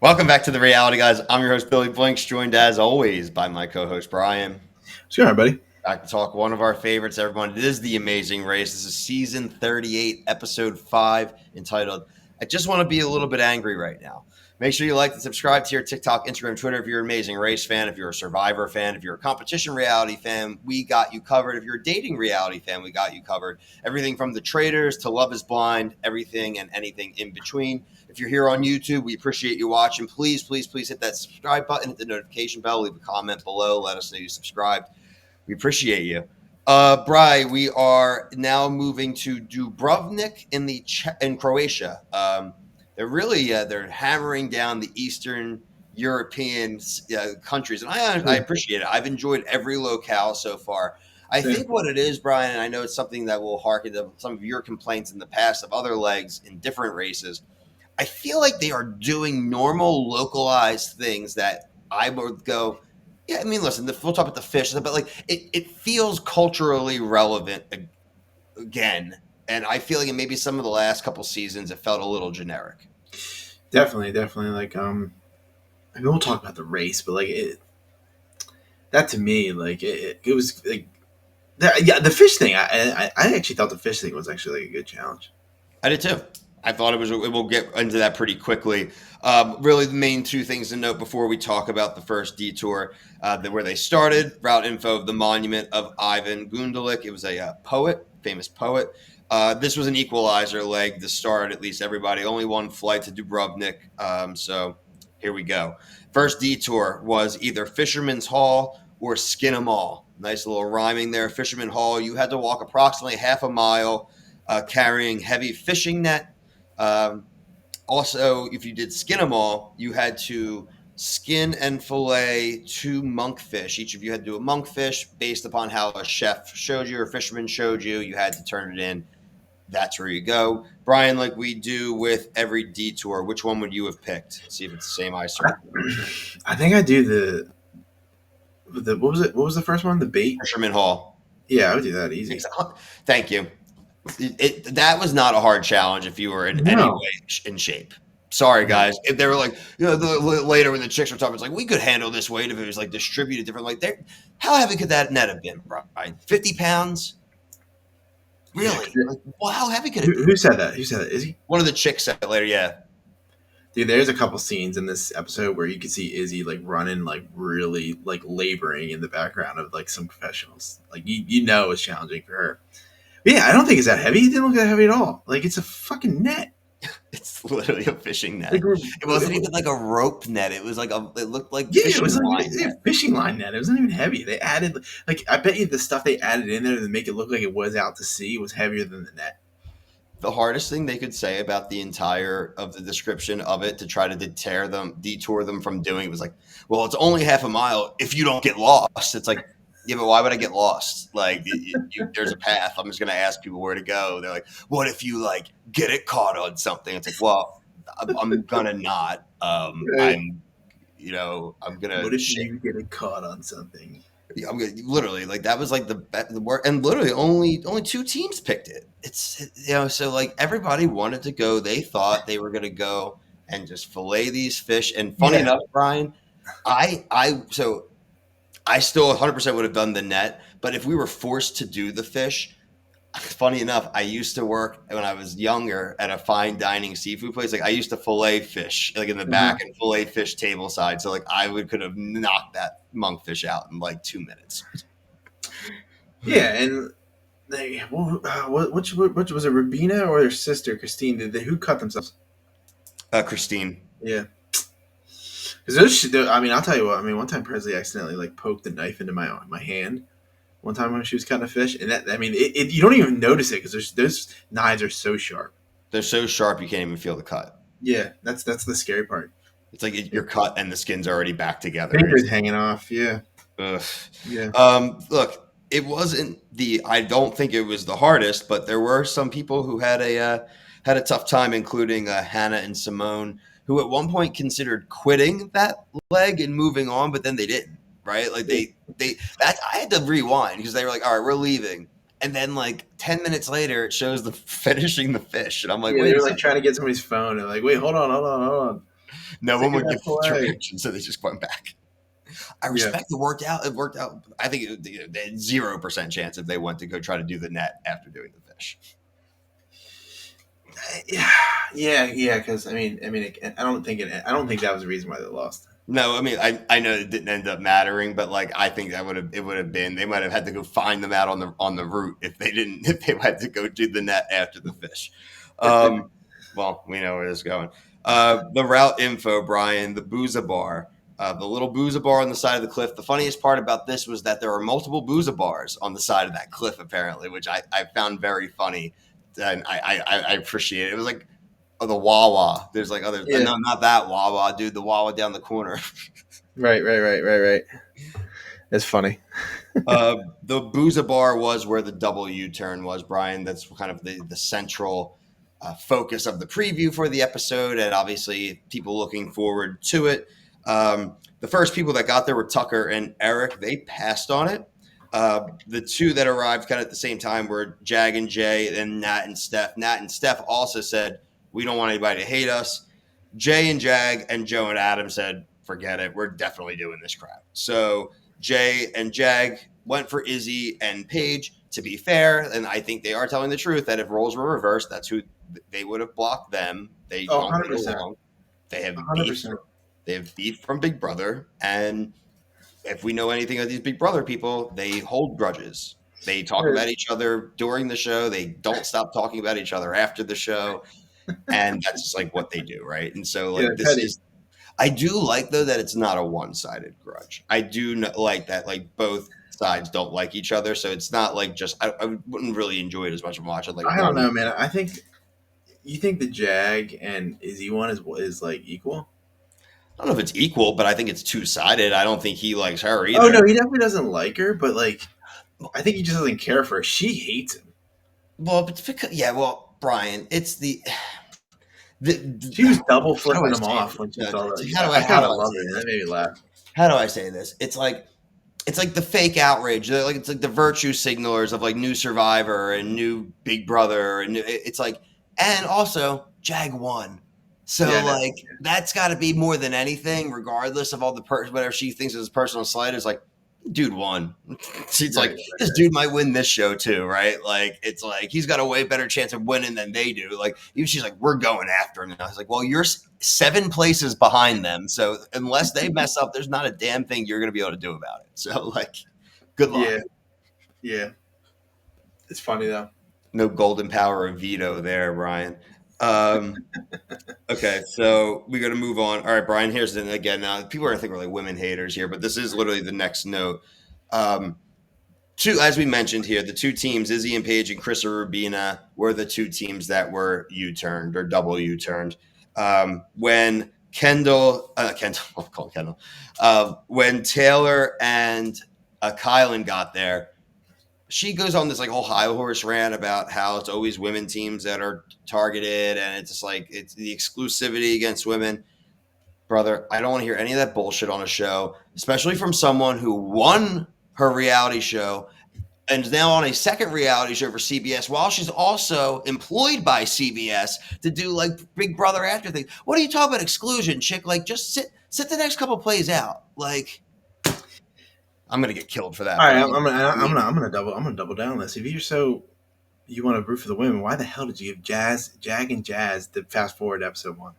Welcome back to the Reality Guys. I'm your host, Billy Blinks, joined as always by my co-host, Brian. Sure, buddy. Back to talk one of our favorites, everyone. It is The Amazing Race. This is season 38, episode 5, entitled, I Just Want to Be a Little Bit Angry Right Now. Make sure you like and subscribe to your TikTok, Instagram, Twitter if you're an Amazing Race fan, if you're a Survivor fan, if you're a competition reality fan, we got you covered. If you're a dating reality fan, we got you covered. Everything from The Traitors to Love is Blind, everything and anything in between. If you're here on YouTube, we appreciate you watching. Please, please, please hit that subscribe button, hit the notification bell, leave a comment below, let us know you subscribed. We appreciate you. Bri, we are now moving to Dubrovnik in Croatia. They're hammering down the Eastern European countries, and I appreciate it. I've enjoyed every locale so far. I think what it is, Brian, and I know it's something that will harken to some of your complaints in the past of other legs in different races. I feel like they are doing normal localized things that I would go, yeah, I mean, listen, we'll talk about the fish, but like it feels culturally relevant again. And I feel like maybe some of the last couple seasons it felt a little generic. Definitely. Like, I mean, we'll talk about the race, but like that to me, like it was like, the fish thing. I actually thought the fish thing was actually like a good challenge. I did too. I thought it was. We'll get into that pretty quickly. Really, the main two things to note before we talk about the first detour, where they started, route info of the monument of Ivan Gundelik. It was a poet, famous poet. This was an equalizer leg to start, at least everybody. Only one flight to Dubrovnik. So here we go. First detour was either Fisherman's Hall or Skin'em Hall. Nice little rhyming there. Fisherman Hall, you had to walk approximately half a mile carrying heavy fishing net. Also, if you did skin them all, you had to skin and fillet 2 monkfish. Each of you had to do a monkfish based upon how a chef showed you or fisherman showed you. You had to turn it in. That's where you go. Brian, like we do with every detour, which one would you have picked? See if it's the same ice. I think I do the what was it? What was the first one? The bait. Fisherman Hall. Yeah, I would do that easy. Thank you. That was not a hard challenge if you were in any way in shape. Sorry, guys. If they were like, later when the chicks were talking, it's like, we could handle this weight if it was like distributed different. Like, how heavy could that net have been, Brian? 50 pounds? Really? Like, well, how heavy could it be? Who said that? Who said that? Izzy? One of the chicks said it later, yeah. Dude, there's a couple scenes in this episode where you can see Izzy like running, like really like laboring in the background of like some professionals. Like you know it's challenging for her. But yeah, I don't think it's that heavy. It didn't look that heavy at all. Like it's a fucking net. It's literally a fishing net. Like, it wasn't even like a rope net. It was like it looked like it was like a fishing line net. It wasn't even heavy. They added like I bet you the stuff they added in there to make it look like it was out to sea was heavier than the net. The hardest thing they could say about the entire of the description of it to try to detour them from doing it was like, well, it's only half a mile if you don't get lost. It's like, yeah, but why would I get lost? Like, there's a path. I'm just going to ask people where to go. They're like, what if you like get it caught on something? It's like, well, I'm gonna not. Right. I'm gonna. What if you get it caught on something? I'm gonna literally like that was like the work, and literally only 2 teams picked it. So like everybody wanted to go. They thought they were gonna go and just fillet these fish. And funny enough, Brian, I still 100% would have done the net, but if we were forced to do the fish, funny enough, I used to work when I was younger at a fine dining seafood place. Like I used to fillet fish like in the back and fillet fish table side. So like could have knocked that monkfish out in like 2 minutes. Yeah, and which was it, Rubina or their sister Christine? Who cut themselves? Christine. Yeah. Because I mean, I'll tell you what. I mean, one time Presley accidentally like poked the knife into my hand. One time when she was cutting a fish, and that, I mean, you don't even notice it because those knives are so sharp. They're so sharp you can't even feel the cut. Yeah, that's the scary part. It's like you're cut and the skin's already back together. Fingers hanging off. Yeah. Ugh. Yeah. Look, it wasn't I don't think it was the hardest, but there were some people who had a tough time, including Hannah and Simone, who at one point considered quitting that leg and moving on, but then they didn't. Right? Like I had to rewind because they were like, all right, we're leaving. And then like 10 minutes later, it shows them finishing the fish. And I'm like, yeah, wait, they were like trying to get somebody's phone and like, wait, hold on. No one Take it would give away. information, so they just went back. I Yeah. respect it worked out. It worked out. I think they had 0% chance if they went to go try to do the net after doing the fish. Yeah. Because I don't think that was the reason why they lost. No, I mean I know it didn't end up mattering, but like I think that would have been they might have had to go find them out on the route if they didn't if they had to go do the net after the fish. Well, we know where this is going. The route info, Brian, the Booza Bar, the little Booza Bar on the side of the cliff. The funniest part about this was that there were multiple Booza Bars on the side of that cliff, apparently, which I found very funny, and I appreciate it. It was like the Wawa. There's like other Yeah. no, not that Wawa, dude. The Wawa down the corner. Right. It's funny. The Booza Bar was where the double U-turn was, Brian. That's kind of the central focus of the preview for the episode, and obviously people looking forward to it. The first people that got there were Tucker and Eric. They passed on it. The two that arrived kind of at the same time were Jag and Jay, and Nat and Steph. Nat and Steph also said, we don't want anybody to hate us. Jay and Jag and Joe and Adam said, forget it. We're definitely doing this crap. So Jay and Jag went for Izzy and Paige, to be fair. And I think they are telling the truth that if roles were reversed, that's who they would have blocked them. They don't get 100%. along. They have 100%. beef. They have beef from Big Brother. And if we know anything of these Big Brother people, they hold grudges. They talk about each other during the show. They don't stop talking about each other after the show. And that's just like what they do, right? And so like I do like though that it's not a one-sided grudge. I do like that like both sides don't like each other, so it's not like just I wouldn't really enjoy it as much as watching like I don't know, man. I think you think the Jag and Izzy one is like equal. I don't know if it's equal, but I think it's two-sided. I don't think he likes her either. Oh no, he definitely doesn't like her, but like I think he just doesn't care for her. She hates him. Well, but because Brian, it's the she was double flipping him off when she saw that. How do I love it? That made me laugh. How do I say this? It's like the fake outrage. Like it's like the virtue signalers of like new Survivor and new Big Brother, and it's like, and also Jag won. So that's got to be more than anything, regardless of all the whatever she thinks is personal slight. Is like, dude won. She's like, this dude might win this show too, right? Like, it's like he's got a way better chance of winning than they do. Like, she's like, we're going after him. And I was like, well, you're 7 places behind them, so unless they mess up, there's not a damn thing you're going to be able to do about it. So, like, good luck. Yeah. It's funny though. No golden power of veto there, Brian. Okay, so we got to move on. All right, Brian, here's the again. Now, people are going to think we're like women haters here, but this is literally the next note. As we mentioned here, the two teams, Izzy and Paige and Chris Rubina, were the two teams that were U-turned or double U-turned. When Kendall, I'll call Kendall, when Taylor and Kylan got there, she goes on this like whole high horse rant about how it's always women teams that are targeted, and it's just like it's the exclusivity against women. Brother, I don't want to hear any of that bullshit on a show, especially from someone who won her reality show and is now on a second reality show for CBS while she's also employed by CBS to do like Big Brother after things. What are you talking about exclusion, chick? Like just sit the next couple plays out. Like I'm gonna get killed for that. All right, I'm gonna double down on this. If you're so you want to root for the women, why the hell did you give Jag and Jazz the fast forward episode 1?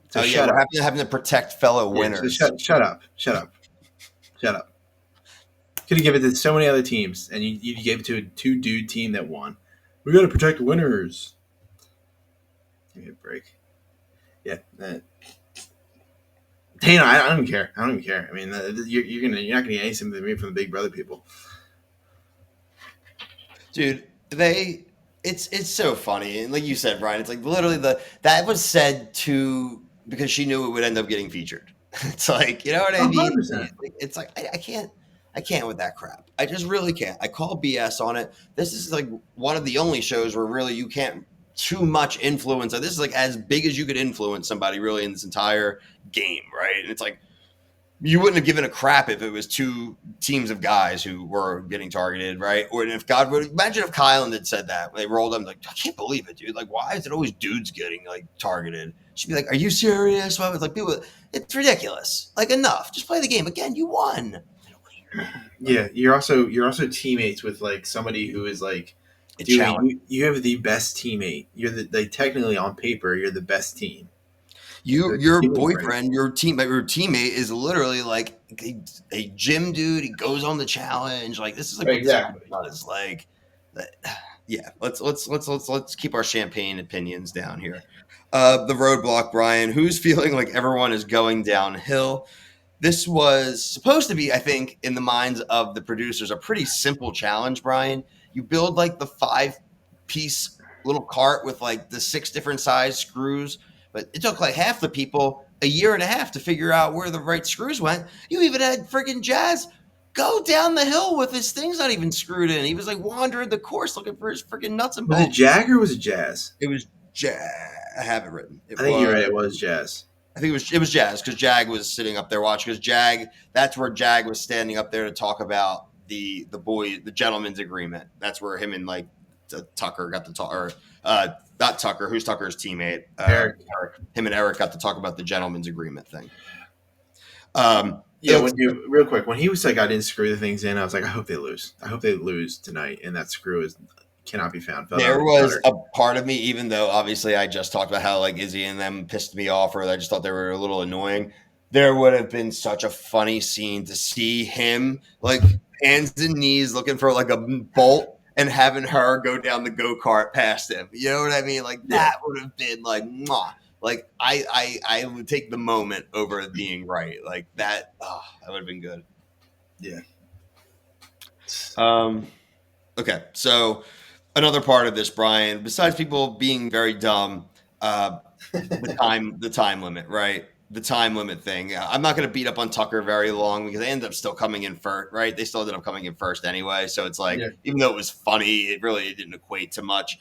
So we're having to protect fellow winners. So shut up. Could have given it to so many other teams, and you gave it to a 2-dude team that won. We got to protect winners. Give me a break. Yeah. Hey, no, I don't even care. I mean, you're not gonna get any sympathy from the Big Brother people, dude. It's so funny, and like you said, Brian, it's like literally that was said to because she knew it would end up getting featured. It's like, you know what I mean? 100%. It's like I can't with that crap. I just really can't. I call BS on it. This is like one of the only shows where really you can't too much influence. This is like as big as you could influence somebody really in this entire game, right? And it's like you wouldn't have given a crap if it was 2 teams of guys who were getting targeted, right? Or if God would imagine if Kylan had said that when they rolled them, like I can't believe it, dude. Like why is it always dudes getting like targeted? she'd be like, "Are you serious?" Well, it's like people, it's ridiculous. Like enough, just play the game again. You won. Yeah, you're also teammates with like somebody who is like, It dude, challenged. you have the best teammate. You're the like technically on paper you're the best team. You, The your team was great. boyfriend, your teammate is literally like a gym dude. He goes on the challenge. Like this is like what this guy Exactly. does. Like, yeah. Let's keep our champagne opinions down here. The roadblock, Brian. Who's feeling like everyone is going downhill? This was supposed to be, I think, in the minds of the producers, a pretty simple challenge, Brian. You build like the 5-piece little cart with like the 6 different size screws, but it took like half the people a year and a half to figure out where the right screws went. You even had freaking Jazz go down the hill with his things not even screwed in. He was like wandering the course looking for his freaking nuts and Was it bolts. Jag or was it Jazz? It was Jazz. I have it written. I It think you're was right. It was Jazz. I think it was Jazz because Jag was sitting up there watching. Because Jag, that's where Jag was standing up there to talk about the gentleman's agreement. That's where him and like Tucker got to talk, or not Tucker. Who's Tucker's teammate? Eric. Him and Eric got to talk about the gentleman's agreement thing. Yeah, real quick, when he was like, I didn't screw the things in, I was like, I hope they lose. I hope they lose tonight, and that screw cannot be found. There was a part of me, even though obviously I just talked about how like Izzy and them pissed me off, or I just thought they were a little annoying. There would have been such a funny scene to see him like hands and knees looking for like a bolt and having her go down the go-kart past him. You know what I mean? Like that would have been like, mwah. Like I would take the moment over it being right. Like that, that would have been good. Yeah. Okay, so another part of this, Brian, besides people being very dumb, the time limit, right? The time limit thing. I'm not going to beat up on Tucker very long because they ended up still coming in first, right? They still ended up coming in first anyway. So it's like, even though it was funny, it really didn't equate to much.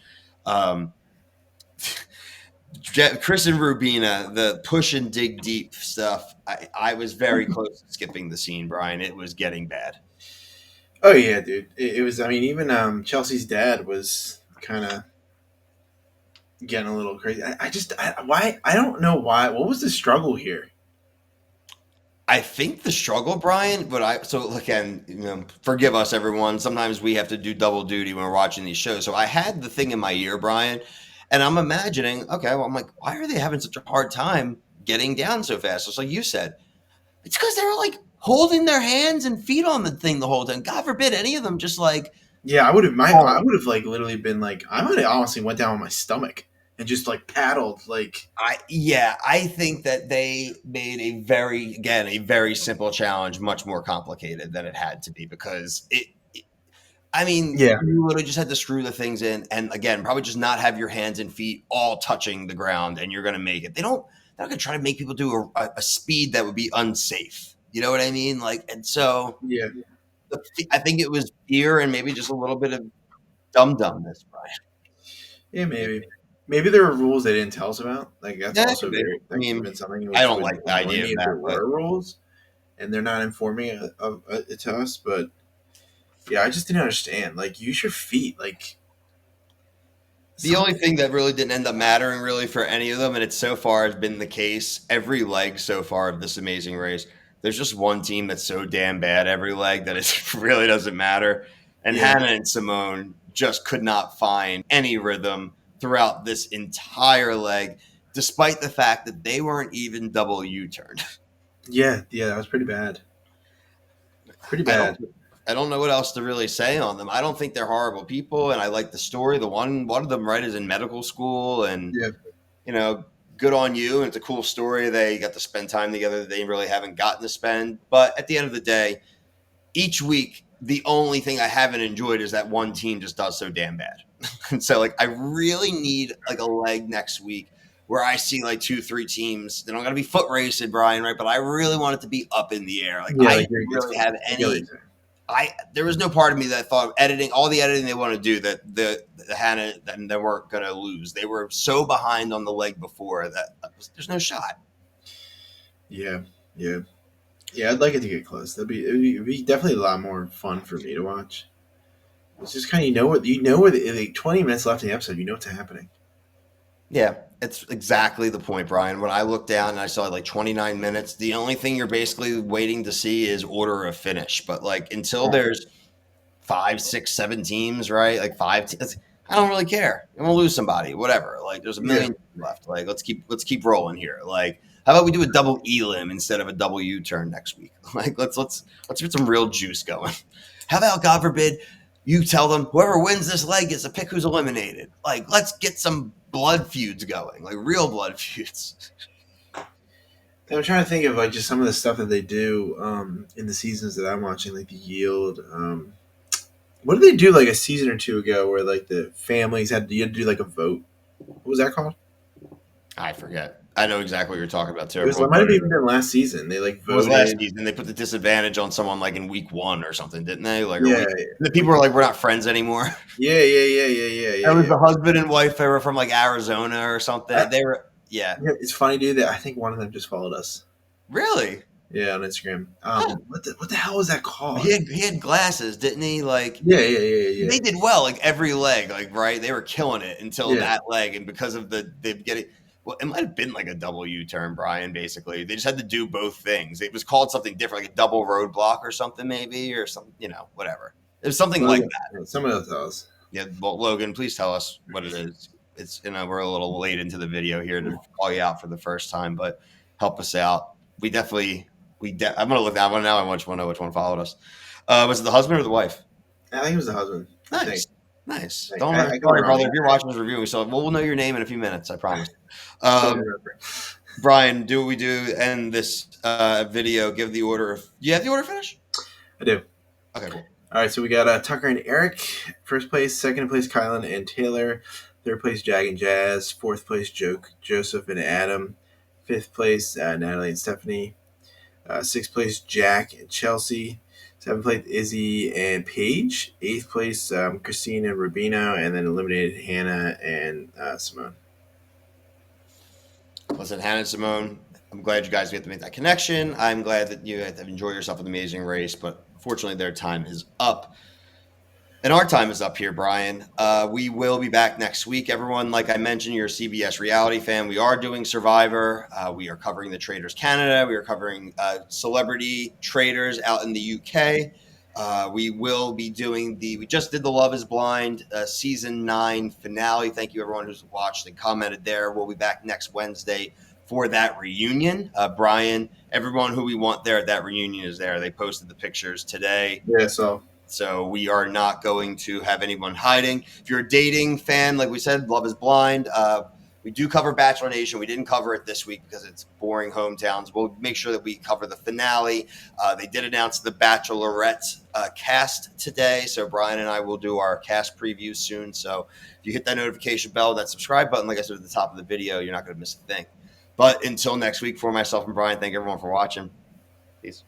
Chris and Rubina, the push and dig deep stuff. I was very close to skipping the scene, Brian. It was getting bad. Oh yeah, dude. It was. I mean, even Chelsea's dad was kind of getting a little crazy. I don't know why. What was the struggle here? I think the struggle, Brian, so again, forgive us, everyone. Sometimes we have to do double duty when we're watching these shows. So I had the thing in my ear, Brian, and I'm imagining, okay, well, I'm like, why are they having such a hard time getting down so fast? Just like you said, it's because they were like holding their hands and feet on the thing the whole time. God forbid any of them just like. Yeah, I would have like literally been like, I might have honestly went down on my stomach and just like paddled like. I think that they made a very simple challenge much more complicated than it had to be because you literally just had to screw the things in and again probably just not have your hands and feet all touching the ground and you're gonna make it. They're not gonna try to make people do a speed that would be unsafe. You know what I mean? Like, and so I think it was fear and maybe just a little bit of dumbness, Brian. Yeah, maybe there were rules they didn't tell us about. Like that's also very. That could have been something. I don't like the idea of that. There were rules, and they're not informing it to us. But yeah, I just didn't understand. Like, use your feet. Like the only thing that really didn't end up mattering really for any of them, and it's so far has been the case every leg so far of this amazing race. There's just one team that's so damn bad every leg that it really doesn't matter. And Hannah and Simone just could not find any rhythm throughout this entire leg, despite the fact that they weren't even double U-turned. Yeah, that was pretty bad. Pretty bad. I don't know what else to really say on them. I don't think they're horrible people, and I like the story. The one of them, right, is in medical school, and good on you. And it's a cool story. They got to spend time together that they really haven't gotten to spend. But at the end of the day, each week, the only thing I haven't enjoyed is that one team just does so damn bad. And so, like, I really need like a leg next week where I see like 2-3 teams. They're not going to be foot racing, Brian, right? But I really want it to be up in the air. Like, I didn't really have any. There was no part of me that thought all the editing they want to do that the Hannah and they weren't going to lose. They were so behind on the leg before that there's no shot. Yeah. I'd like it to get close. It'd be definitely a lot more fun for me to watch. It's just kind of you know where the 20 minutes left in the episode. You know what's happening. Yeah, It's exactly the point, Brian. When I looked down and I saw like 29 minutes, the only thing you're basically waiting to see is order of finish. But like until there's five, six, seven teams, right? Like five teams. I don't really care. I'm gonna lose somebody, whatever. Like there's a Yeah. million left. Like let's keep rolling here. Like how about we do a double elim instead of a double U-turn next week? Like let's get some real juice going. How about God forbid you tell them whoever wins this leg gets to pick who's eliminated. Like let's get some blood feuds going, like real blood feuds. I'm trying to think of like just some of the stuff that they do in the seasons that I'm watching, like the Yield. What did they do like a season or two ago where like the families you had to do like a vote? What was that called? I forget. I know exactly what you're talking about too. It Everyone might have voted. even been last season. They like It was last voted. season. They put the disadvantage on someone like in week one or something, didn't they? Like, Yeah, the people were like, "We're not friends anymore." yeah. That was the husband and wife. They were from like Arizona or something. They were, yeah, Yeah, it's funny, dude. That I think one of them just followed us. really. Yeah, on Instagram. Huh. What the hell was that called? He had glasses, didn't he? Like Yeah. they did well, like every leg, like right. They were killing it until Yeah. that leg, and because of the getting. Well, it might have been like a double U-turn, Brian. Basically, they just had to do both things. It was called something different, like a double roadblock or something, maybe, or something. Whatever. It was something like that. Someone else tells. Yeah. Well, Logan, please tell us what it is. It's we're a little late into the video here to call you out for the first time, but help us out. I'm gonna look that one now. I want to know which one followed us. Was it the husband or the wife? I think it was the husband. Nice. I Don't could worry, be wrong. brother. If you're watching this review, we'll know your name in a few minutes. I promise. Don't remember. Brian, do what we do end this video? Give the order. You have the order finish? I do. Okay, cool. All right, so we got Tucker and Eric, first place. Second place, Kylan and Taylor. Third place, Jag and Jazz. Fourth place, Joseph and Adam. Fifth place, Natalie and Stephanie. Sixth place, Jack and Chelsea. Seventh place, Izzy and Paige. Eighth place, Christine and Rubino. And then eliminated Hannah and Simone. Listen, Hannah and Simone, I'm glad you guys get to make that connection. I'm glad that you have enjoyed yourself an amazing race, but unfortunately their time is up. And our time is up here, Brian. We will be back next week. Everyone, like I mentioned, you're a CBS reality fan. We are doing Survivor. We are covering the Traders Canada. We are covering celebrity traders out in the UK. We will be doing we just did the Love is Blind season 9 finale. Thank you, everyone who's watched and commented there. We'll be back next Wednesday for that reunion. Brian, everyone who we want there at that reunion is there. They posted the pictures today. Yeah, So we are not going to have anyone hiding. If you're a dating fan, like we said, Love is Blind. We do cover Bachelor Nation. We didn't cover it this week because it's boring hometowns. We'll make sure that we cover the finale. They did announce the Bachelorette cast today. So Brian and I will do our cast preview soon. So if you hit that notification bell, that subscribe button, like I said at the top of the video, you're not going to miss a thing. But until next week, for myself and Brian, thank everyone for watching. Peace.